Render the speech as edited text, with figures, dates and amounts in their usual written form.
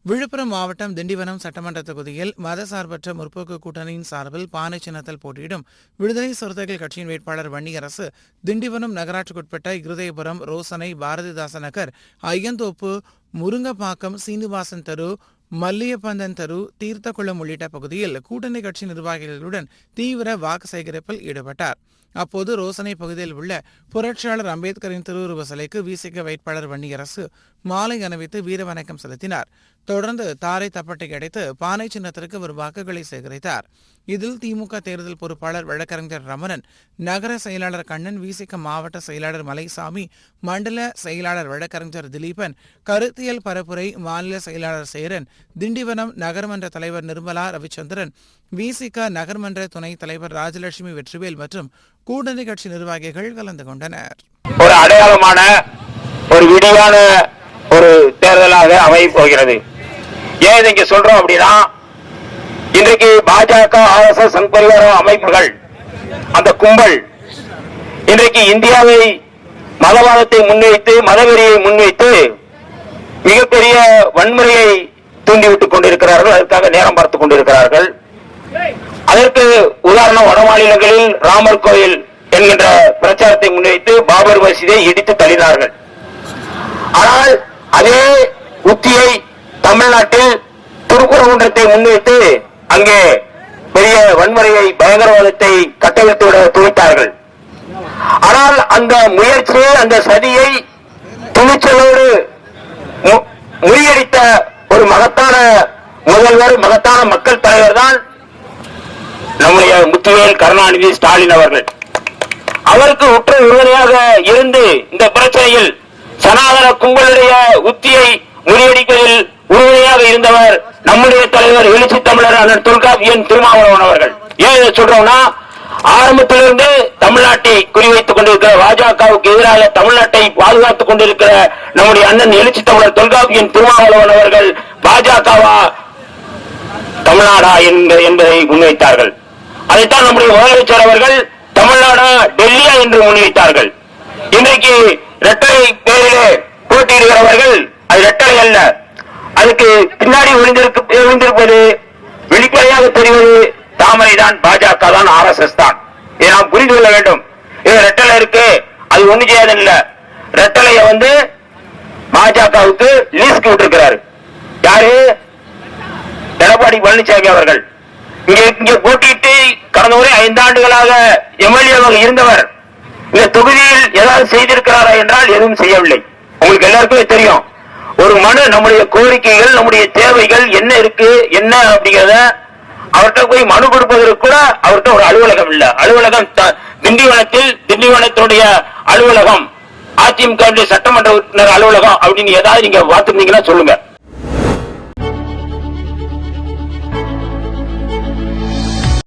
விழுப்புரம் மாவட்டம் திண்டிவனம் சட்டமன்ற தொகுதியில் மதசார்பற்ற முற்போக்கு கூட்டணியின் சார்பில் பானை சின்னத்தில் போட்டியிடும் விடுதலை சிறுத்தைகள் கட்சியின் வேட்பாளர் வன்னியரசு திண்டிவனம் நகராட்சிக்குட்பட்ட இருதயபுரம், ரோசனை, பாரதிதாசன் நகர், ஐயந்தோப்பு, முருங்கப்பாக்கம், சீனிவாசன் தெரு, மல்லியப்பந்தன் தெரு, தீர்த்தக்குளம் உள்ளிட்ட பகுதியில் கூட்டணி கட்சி நிர்வாகிகளுடன் தீவிர வாக்கு சேகரிப்பில் ஈடுபட்டார். அப்போது ரோசனை பகுதியில் உள்ள புரட்சியாளர் அம்பேத்கரின் திருவுருவ சிலைக்கு விசிக வேட்பாளர் வன்னியரசு மாலை அணிவித்து வீரவணக்கம் செலுத்தினார். தொடர்ந்து தாரை தப்பட்டை அடைத்து பானை சின்னத்திற்கு ஒரு வாக்குகளை சேகரித்தார். இதில் திமுக தேர்தல் பொறுப்பாளர் வழக்கறிஞர் ரமணன், நகர செயலாளர் கண்ணன், விசிக மாவட்ட செயலாளர் மலைசாமி, மண்டல செயலாளர் வழக்கறிஞர் திலீபன், கருத்தியல் பரப்புரை மாநில செயலாளர் சேரன், திண்டிவனம் நகர்மன்ற தலைவர் நிர்மலா ரவிச்சந்திரன், விசிக நகர்மன்ற துணைத் தலைவர் ராஜலட்சுமி வெற்றிவேல் மற்றும் கூட்டணி கட்சி நிர்வாகிகள் கலந்து கொண்டனர். ஒரு அடையாளமான ஒரு விடிவான ஒரு தேர்தலாக அமைய போகிறது. ஏன் இங்க சொல்றோம் அப்படின்னா, இன்றைக்கு பாஜக, RSS, சங் பரிவார அமைப்புகள், அந்த கும்பல் இன்றைக்கு இந்தியாவை மதவாதத்தை முன்வைத்து, மதவெறியை முன்வைத்து மிகப்பெரிய வன்முறையை தூண்டிவிட்டுக் கொண்டிருக்கிறார்கள். அதற்காக நேரம் பார்த்துக் கொண்டிருக்கிறார்கள். அதற்கு உதாரணம், வட மாநிலங்களில் ராமர் கோயில் என்கின்ற பிரச்சாரத்தை முன்வைத்து பாபர் மசீதை இடித்து தள்ளினார்கள். ஆனால் அதே உத்தியை தமிழ்நாட்டில் திருக்குறங்குன்றத்தை முன்வைத்து அங்கே பெரிய வன்முறையை, பயங்கரவாதத்தை கட்டவிழ்த்து விட துணித்தார்கள். ஆனால் அந்த முயற்சியை, அந்த சதியை துணிச்சலோடு முறியடித்த ஒரு மகத்தான முதல்வர், மகத்தான மக்கள் தலைவர் தான் நம்முடைய முத்துவேல் கருணாநிதி ஸ்டாலின் அவர்கள். அவருக்கு உற்ற உறுதுணையாக இருந்து இந்த பிரச்சனையில் சனாதன கும்பலுடைய உத்தியை முறியடிப்பதில் உறுதுணையாக இருந்தவர் நம்முடைய தலைவர் எழுச்சி தமிழர் அண்ணன் தொல்காப்பியன் திருமாவளவன் அவர்கள். ஏன் இதை சொல்றோம்னா, ஆரம்பத்திலிருந்து தமிழ்நாட்டை குறிவைத்துக் கொண்டிருக்கிற பாஜகவுக்கு எதிராக தமிழ்நாட்டை பாதுகாத்துக் கொண்டிருக்கிற நம்முடைய அண்ணன் எழுச்சி தமிழர் தொல்காப்பியன் திருமாவளவன் அவர்கள் பாஜகவா தமிழ்நாடா என்பதை முன்வைத்தார்கள். அதைத்தான் நம்முடைய முதலமைச்சர் அவர்கள் தமிழ்நாடா டெல்லியா என்று முன்வைத்தார்கள். இன்றைக்கு இரட்டை பேரிலே போட்டியிடுகிறவர்கள் அது இரட்டை அல்ல, அதுக்கு பின்னாடி ஒளிந்திருப்பது, வெளிப்படையாக தெரிவது தாமரை தான், பாஜக தான், RSS தான். இதை நாம் புரிந்து கொள்ள வேண்டும். இது ரெட்டலை இருக்கு, அது ஒண்ணு செய்யாது இல்ல. ரெட்டலைய பாஜகவுக்கு லீஸ்க்கு விட்டிருக்கிறாரு. யாரு? எடப்பாடி பழனிசாமி அவர்கள். இங்க போட்டியிட்டு கடந்த முறை 5 ஆண்டுகளாக எம்எல்ஏவாக இருந்தவர் இந்த தொகுதியில் ஏதாவது செய்திருக்கிறாரா என்றால் எதுவும் செய்யவில்லை. உங்களுக்கு எல்லாருக்குமே தெரியும். ஒரு மனு, நம்முடைய கோரிக்கைகள், நம்முடைய தேவைகள் என்ன இருக்கு, என்ன அப்படிங்கிறத அவர்கிட்ட போய் மனு கொடுப்பதற்கு கூட அவர்கிட்ட ஒரு அலுவலகம் இல்ல. அலுவலகம் திண்டிவனத்தில், திண்டிவனத்துடைய அலுவலகம், அதிமுக சட்டமன்ற உறுப்பினர் அலுவலகம் அப்படின்னு ஏதாவது நீங்க பார்த்துருந்தீங்கன்னா சொல்லுங்க.